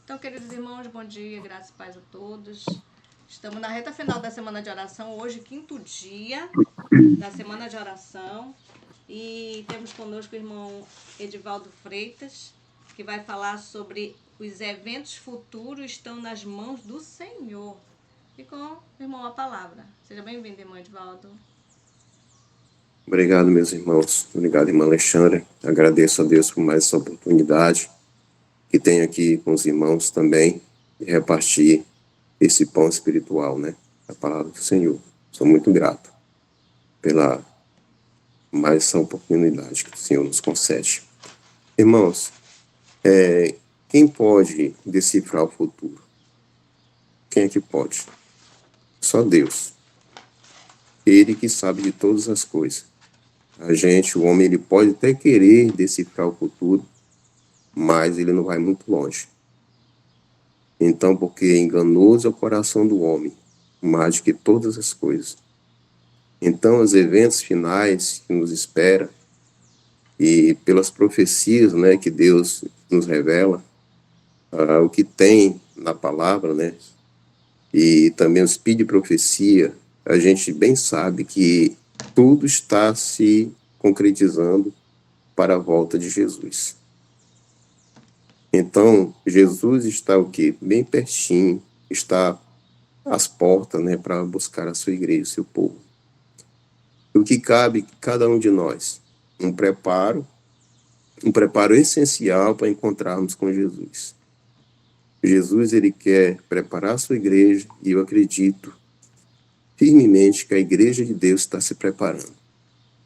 Então, queridos irmãos, bom dia, graças e paz a todos. Estamos na reta final da semana de oração, hoje, quinto dia da semana de oração. E temos conosco o irmão Edivaldo Freitas, que vai falar sobre os eventos futuros estão nas mãos do Senhor. E com o irmão a palavra. Seja bem-vindo, irmão Edivaldo. Obrigado, meus irmãos. Obrigado, irmã Alexandra. Agradeço a Deus por mais essa oportunidade que tenho aqui com os irmãos também de repartir esse pão espiritual, né? A palavra do Senhor. Sou muito grato pela mais essa oportunidade que o Senhor nos concede. Irmãos, quem pode decifrar o futuro? Quem é que pode? Só Deus. Ele que sabe de todas as coisas. O homem, ele pode até querer decifrar o futuro, mas ele não vai muito longe. Então, porque enganoso é o coração do homem, mais do que todas as coisas. Então, os eventos finais que nos espera, e pelas profecias, né, que Deus nos revela, o que tem na palavra, né, e também os speed de profecia, a gente bem sabe que tudo está se concretizando para a volta de Jesus. Então, Jesus está o quê? Bem pertinho, está às portas, né, para buscar a sua igreja, o seu povo. O que cabe a cada um de nós? Um preparo essencial para encontrarmos com Jesus. Jesus, ele quer preparar a sua igreja, e eu acredito firmemente que a igreja de Deus está se preparando,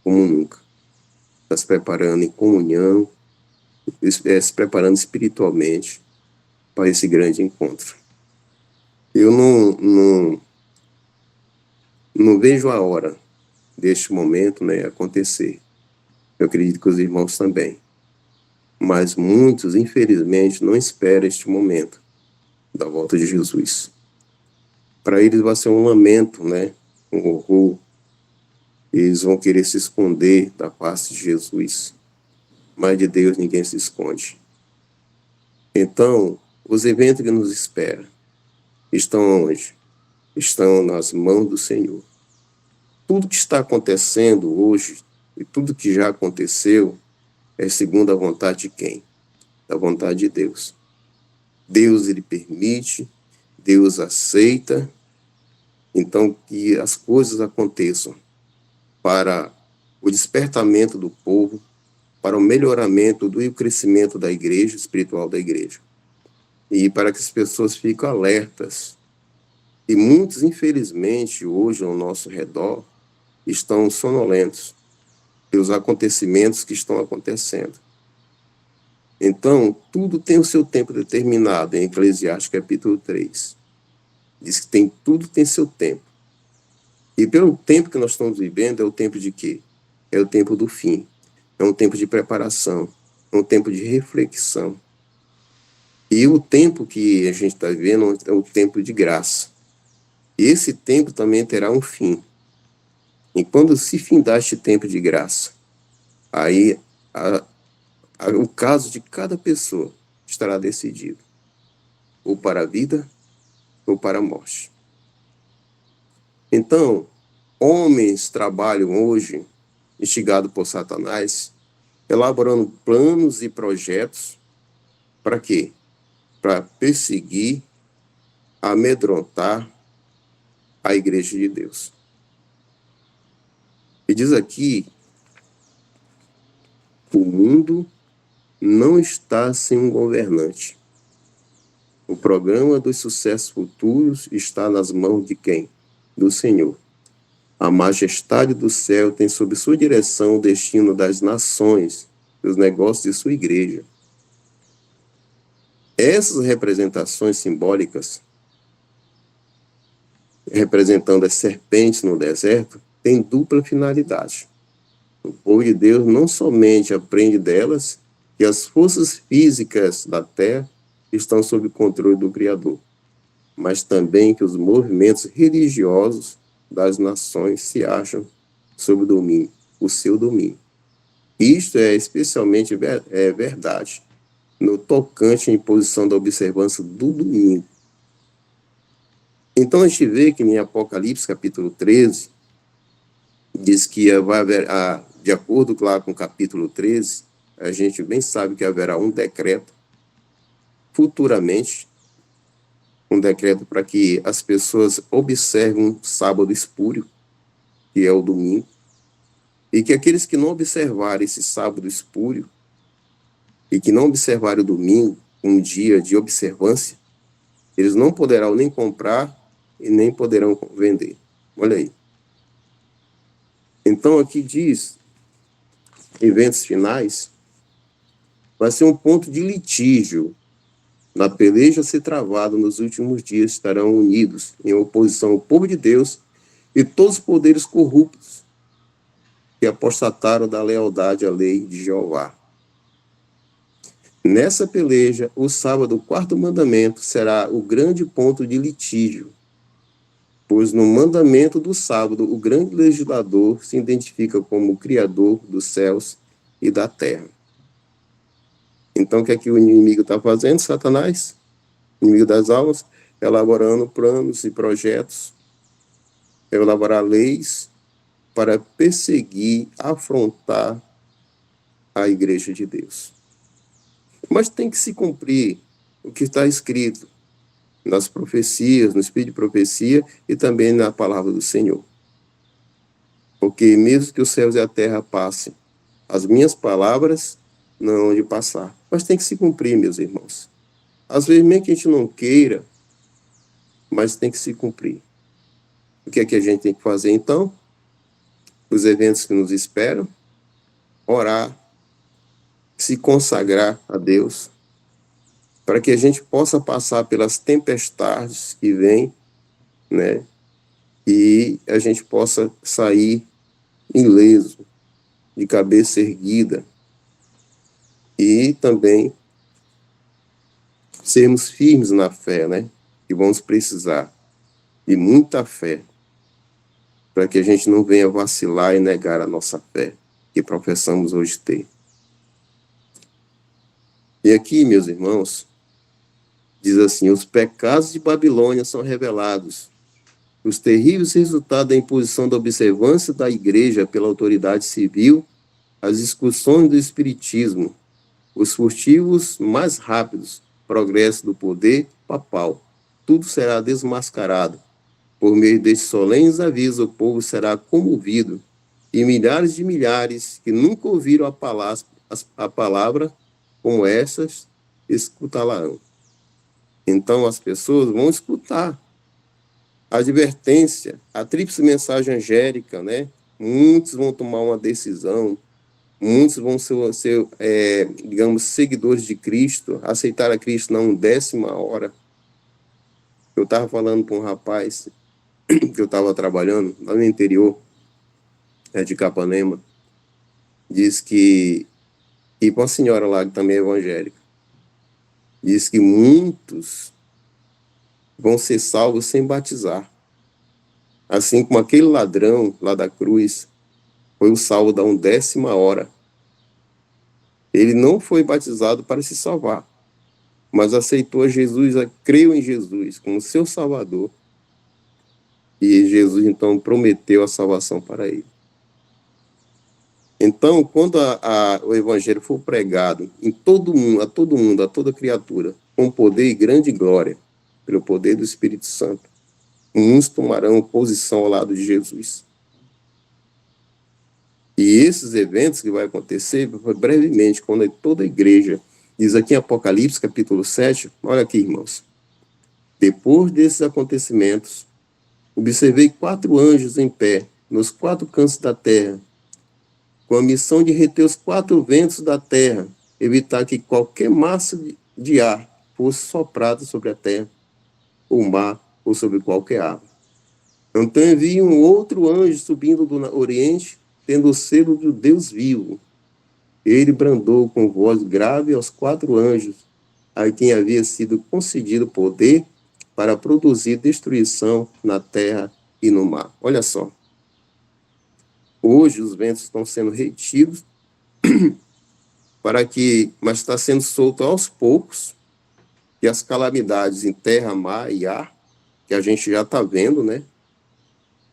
como nunca. Está se preparando em comunhão, se preparando espiritualmente para esse grande encontro. Eu não vejo a hora deste momento, né, acontecer. Eu acredito que os irmãos também. Mas muitos, infelizmente, não esperam este momento da volta de Jesus. Para eles vai ser um lamento, né, um horror. Eles vão querer se esconder da face de Jesus. Mas de Deus ninguém se esconde. Então, os eventos que nos esperam estão onde? Estão nas mãos do Senhor. Tudo que está acontecendo hoje e tudo que já aconteceu é segundo a vontade de quem? Da vontade de Deus. Deus, ele permite, Deus aceita, então que as coisas aconteçam para o despertamento do povo, para o melhoramento e o crescimento da igreja, espiritual da igreja. E para que as pessoas fiquem alertas. E muitos, infelizmente, hoje ao nosso redor, estão sonolentos pelos acontecimentos que estão acontecendo. Então, tudo tem o seu tempo determinado, em Eclesiastes capítulo 3. Diz que tudo tem seu tempo. E pelo tempo que nós estamos vivendo, é o tempo de quê? É o tempo do fim. É um tempo de preparação. É um tempo de reflexão. E o tempo que a gente está vivendo é o tempo de graça. E esse tempo também terá um fim. E quando se findar este tempo de graça, aí o caso de cada pessoa estará decidido, ou para a vida, ou para a morte. Então, homens trabalham hoje, instigados por Satanás, elaborando planos e projetos, para quê? Para perseguir, amedrontar a igreja de Deus. E diz aqui, o mundo não está sem um governante. O programa dos sucessos futuros está nas mãos de quem? Do Senhor. A majestade do céu tem sob sua direção o destino das nações, os negócios de sua igreja. Essas representações simbólicas, representando as serpentes no deserto, têm dupla finalidade. O povo de Deus não somente aprende delas que as forças físicas da terra estão sob controle do Criador, mas também que os movimentos religiosos das nações se acham sob o seu domínio. Isto é especialmente verdade no tocante à imposição da observância do domingo. Então, a gente vê que em Apocalipse, capítulo 13, diz que vai haver, de acordo lá com o capítulo 13, a gente bem sabe que haverá um decreto futuramente, um decreto para que as pessoas observem um sábado espúrio, que é o domingo, e que aqueles que não observarem esse sábado espúrio e que não observarem o domingo, um dia de observância, eles não poderão nem comprar e nem poderão vender. Olha aí. Então, aqui diz, eventos finais, vai ser um ponto de litígio. Na peleja a ser travada nos últimos dias estarão unidos em oposição ao povo de Deus e todos os poderes corruptos que apostataram da lealdade à lei de Jeová. Nessa peleja, o sábado, o quarto mandamento, será o grande ponto de litígio, pois no mandamento do sábado, o grande legislador se identifica como o Criador dos céus e da terra. Então, o que é que o inimigo está fazendo, Satanás? Inimigo das almas, elaborando planos e projetos, elaborar leis para perseguir, afrontar a igreja de Deus. Mas tem que se cumprir o que está escrito nas profecias, no espírito de profecia e também na palavra do Senhor. Porque mesmo que os céus e a terra passem, as minhas palavras não hão de passar. Mas tem que se cumprir, meus irmãos. Às vezes, mesmo que a gente não queira, mas tem que se cumprir. O que é que a gente tem que fazer, então? Os eventos que nos esperam, orar, se consagrar a Deus, para que a gente possa passar pelas tempestades que vêm, né? E a gente possa sair ileso, de cabeça erguida, e também sermos firmes na fé, né? Que vamos precisar de muita fé, para que a gente não venha vacilar e negar a nossa fé, que professamos hoje ter. E aqui, meus irmãos, diz assim: os pecados de Babilônia são revelados, os terríveis resultados da imposição da observância da igreja pela autoridade civil, as discussões do espiritismo, os furtivos mais rápidos, progresso do poder papal, tudo será desmascarado. Por meio destes solenes avisos, o povo será comovido, e milhares de milhares que nunca ouviram a palavra como essas, escutá-la-ão. Então as pessoas vão escutar a advertência, a tríplice mensagem angélica, né? Muitos vão tomar uma decisão, muitos vão ser digamos, seguidores de Cristo, aceitar a Cristo na 10ª hora. Eu estava falando com um rapaz que eu estava trabalhando lá no interior de Capanema, diz que, e com uma senhora lá que também é evangélica, diz que muitos vão ser salvos sem batizar. Assim como aquele ladrão lá da cruz foi o salvo da 10ª hora. Ele não foi batizado para se salvar, mas aceitou a Jesus, creu em Jesus como seu Salvador. E Jesus, então, prometeu a salvação para ele. Então, quando o evangelho for pregado em todo mundo, a toda criatura, com poder e grande glória, pelo poder do Espírito Santo, muitos tomarão posição ao lado de Jesus. E esses eventos que vai acontecer brevemente, quando toda a igreja, diz aqui em Apocalipse, capítulo 7, olha aqui, irmãos. Depois desses acontecimentos, observei 4 anjos em pé, nos 4 cantos da terra, com a missão de reter os 4 ventos da terra, evitar que qualquer massa de ar fosse soprada sobre a terra, o mar ou sobre qualquer árvore. Então eu vi um outro anjo subindo do oriente, tendo o selo do Deus vivo. Ele brandou com voz grave aos 4 anjos, a quem havia sido concedido poder para produzir destruição na terra e no mar. Olha só. Hoje os ventos estão sendo retidos mas está sendo solto aos poucos, que as calamidades em terra, mar e ar, que a gente já está vendo, né?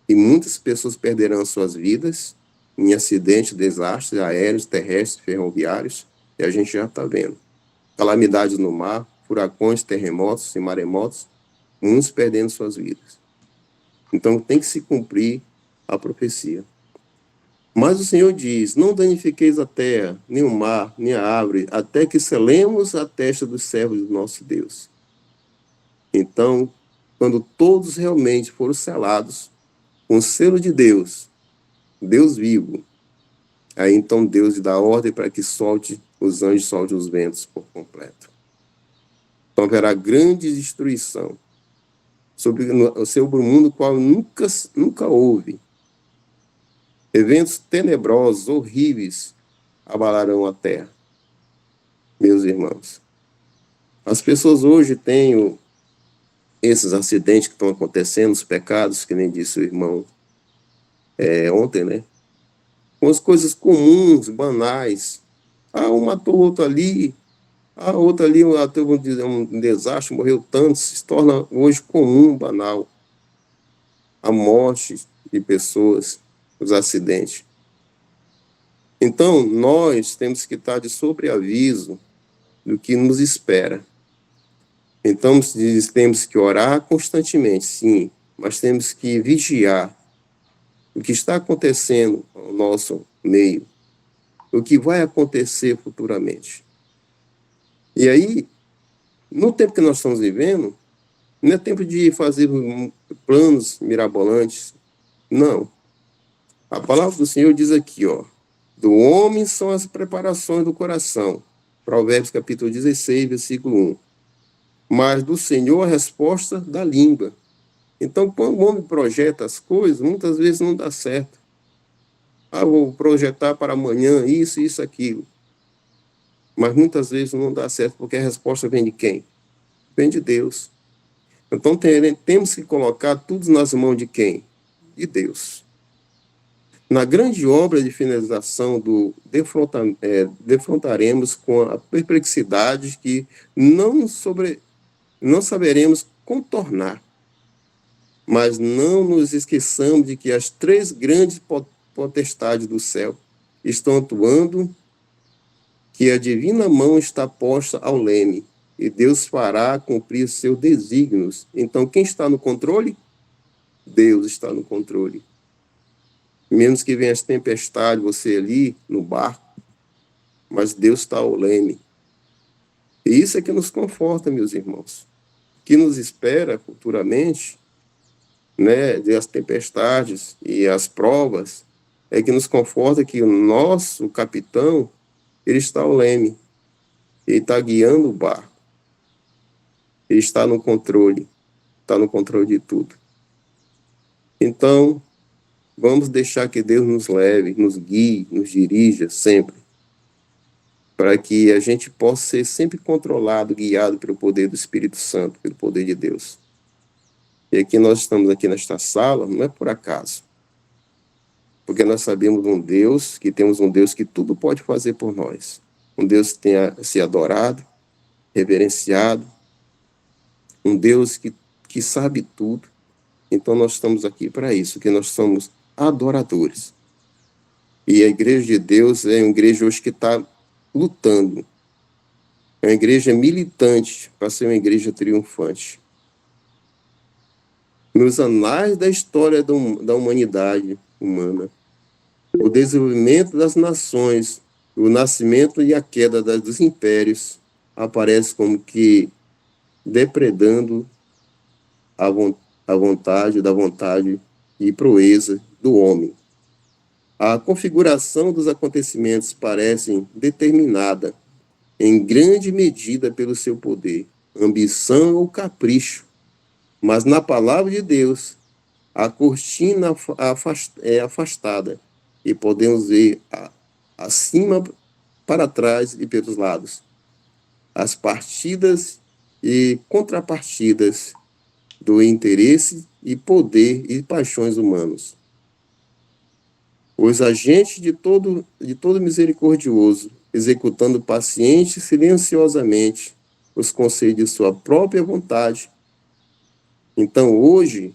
E muitas pessoas perderão suas vidas em acidentes, desastres aéreos, terrestres, ferroviários, e a gente já está vendo. Calamidades no mar, furacões, terremotos e maremotos, muitos perdendo suas vidas. Então tem que se cumprir a profecia. Mas o Senhor diz, não danifiqueis a terra, nem o mar, nem a árvore, até que selemos a testa dos servos do nosso Deus. Então, quando todos realmente foram selados com o selo de Deus, Deus vivo, aí então Deus dá ordem para que os anjos soltem os ventos por completo. Então haverá grande destruição sobre o mundo qual nunca houve. Eventos tenebrosos, horríveis, abalarão a terra. Meus irmãos, as pessoas hoje têm esses acidentes que estão acontecendo, os pecados, que nem disse o irmão ontem, né? Com as coisas comuns, banais. Um matou outro ali, outro ali teve um desastre, morreu tanto, se torna hoje comum, banal. A morte de pessoas, os acidentes. Então, nós temos que estar de sobreaviso do que nos espera. Então, temos que orar constantemente, sim, mas temos que vigiar o que está acontecendo ao nosso meio, o que vai acontecer futuramente. E aí, no tempo que nós estamos vivendo, não é tempo de fazer planos mirabolantes, não. A palavra do Senhor diz aqui, do homem são as preparações do coração. Provérbios capítulo 16, versículo 1. Mas do Senhor a resposta da língua. Então, quando o homem projeta as coisas, muitas vezes não dá certo. Vou projetar para amanhã isso, isso, aquilo. Mas muitas vezes não dá certo, porque a resposta vem de quem? Vem de Deus. Então, temos que colocar tudo nas mãos de quem? De Deus. Na grande obra de finalização defrontaremos com a perplexidade que não saberemos contornar. Mas não nos esqueçamos de que as 3 grandes potestades do céu estão atuando, que a divina mão está posta ao leme, e Deus fará cumprir seus desígnios. Então, quem está no controle? Deus está no controle. Menos que venha as tempestades, você ali no barco, mas Deus está ao leme. E isso é que nos conforta, meus irmãos. O que nos espera futuramente, né, das tempestades e as provas, é que nos conforta que o nosso capitão, ele está ao leme, ele está guiando o barco, ele está no controle de tudo. Então, vamos deixar que Deus nos leve, nos guie, nos dirija sempre, para que a gente possa ser sempre controlado, guiado pelo poder do Espírito Santo, pelo poder de Deus. E aqui nós estamos aqui nesta sala, não é por acaso, porque nós sabemos temos um Deus que tudo pode fazer por nós, um Deus que tem a ser adorado, reverenciado, um Deus que sabe tudo. Então nós estamos aqui para isso, que nós somos adoradores. E a igreja de Deus é uma igreja hoje que está lutando, é uma igreja militante para ser uma igreja triunfante. Nos anais da história da humanidade humana, o desenvolvimento das nações, o nascimento e a queda dos impérios aparece como que depredando a vontade e proeza do homem. A configuração dos acontecimentos parece determinada em grande medida pelo seu poder, ambição ou capricho, mas na palavra de Deus a cortina é afastada e podemos ver acima, para trás e pelos lados as partidas e contrapartidas do interesse e poder e paixões humanos. Os agentes de todo misericordioso executando paciente e silenciosamente os conselhos de sua própria vontade. Então, hoje,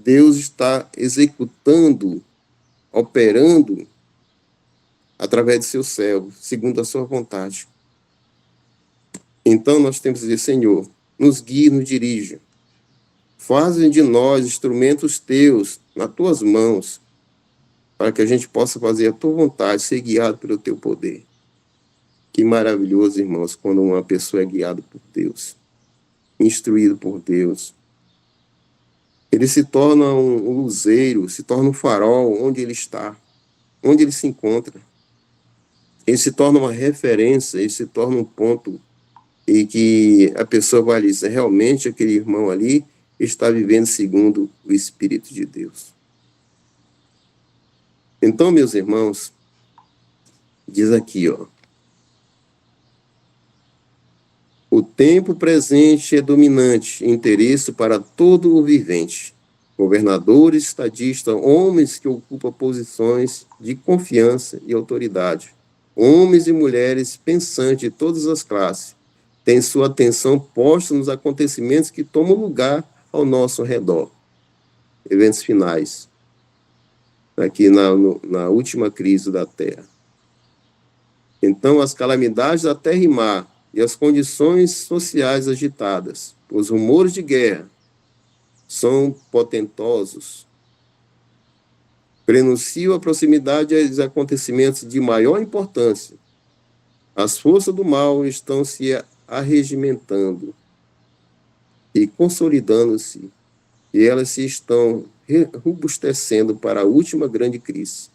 Deus está executando, operando através de seu servo, segundo a sua vontade. Então, nós temos que dizer, Senhor, nos guie, nos dirija. Fazem de nós instrumentos teus, nas tuas mãos, para que a gente possa fazer a tua vontade, ser guiado pelo teu poder. Que maravilhoso, irmãos, quando uma pessoa é guiada por Deus, instruído por Deus. Ele se torna um luzeiro, se torna um farol onde ele está, onde ele se encontra. Ele se torna uma referência, ele se torna um ponto e que a pessoa vai dizer, realmente aquele irmão ali está vivendo segundo o Espírito de Deus. Então, meus irmãos, diz aqui, ó, o tempo presente é dominante, interesse para todo o vivente. Governadores, estadistas, homens que ocupam posições de confiança e autoridade. Homens e mulheres pensantes de todas as classes têm sua atenção posta nos acontecimentos que tomam lugar ao nosso redor. Eventos finais. Aqui na última crise da Terra. Então, as calamidades da terra e mar e as condições sociais agitadas, os rumores de guerra, são portentosos. Prenunciam a proximidade dos acontecimentos de maior importância. As forças do mal estão se arregimentando e consolidando-se, e elas se estão robustecendo para a última grande crise.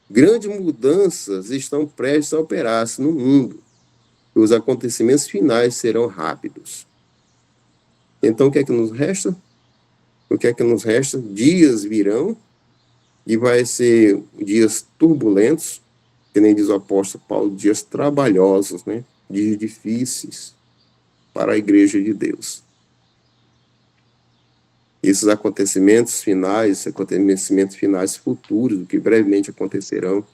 Grandes mudanças estão prestes a operar-se no mundo. E os acontecimentos finais serão rápidos. Então, o que é que nos resta? O que é que nos resta? Dias virão, e vai ser dias turbulentos, que nem diz o apóstolo Paulo, dias trabalhosos, né? Dias difíceis para a igreja de Deus. Esses acontecimentos finais futuros, que brevemente acontecerão,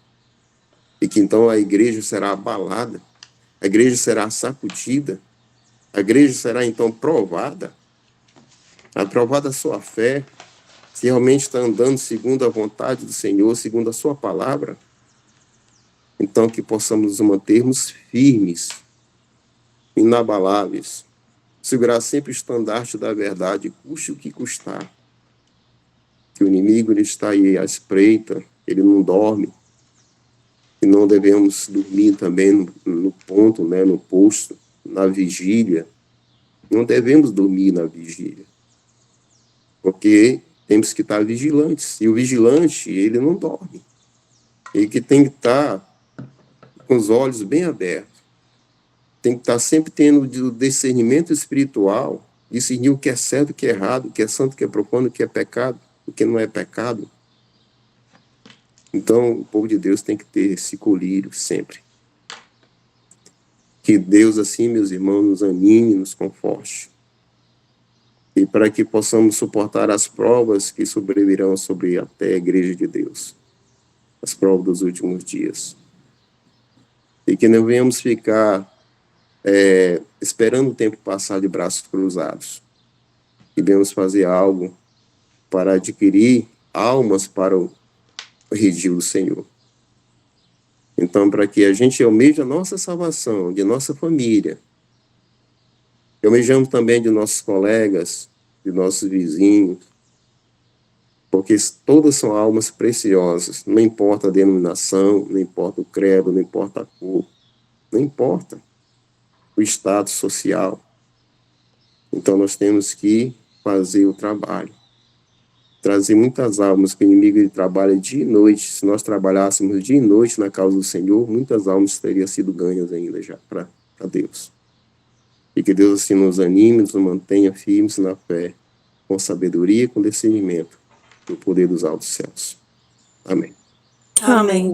e que então a igreja será abalada, a igreja será sacudida, a igreja será então provada, aprovada a sua fé, se realmente está andando segundo a vontade do Senhor, segundo a sua palavra. Então que possamos nos mantermos firmes, inabaláveis, segurar sempre o estandarte da verdade, custe o que custar. Que o inimigo ele está aí à espreita, ele não dorme, e não devemos dormir também no ponto, né, no posto, na vigília. Não devemos dormir na vigília, porque temos que estar vigilantes. E o vigilante, ele não dorme. Ele que tem que estar com os olhos bem abertos. Tem que estar sempre tendo o discernimento espiritual, discernir o que é certo, o que é errado, o que é santo, o que é profano, o que é pecado, o que não é pecado. Então, o povo de Deus tem que ter esse colírio sempre. Que Deus, assim, meus irmãos, nos anime, nos conforte. E para que possamos suportar as provas que sobrevirão sobre até a igreja de Deus. As provas dos últimos dias. E que não venhamos ficar esperando o tempo passar de braços cruzados. Que venhamos fazer algo para adquirir almas para o redil do Senhor. Então, para que a gente almeje a nossa salvação, de nossa família, almejamos também de nossos colegas, de nossos vizinhos, porque todas são almas preciosas, não importa a denominação, não importa o credo, não importa a cor, não importa o status social. Então, nós temos que fazer o trabalho. Trazer muitas almas, que o inimigo ele trabalha dia e noite. Se nós trabalhássemos dia e noite na causa do Senhor, muitas almas teriam sido ganhas ainda já para Deus. E que Deus assim nos anime, nos mantenha firmes na fé, com sabedoria e com discernimento, no poder dos altos céus. Amém. Amém.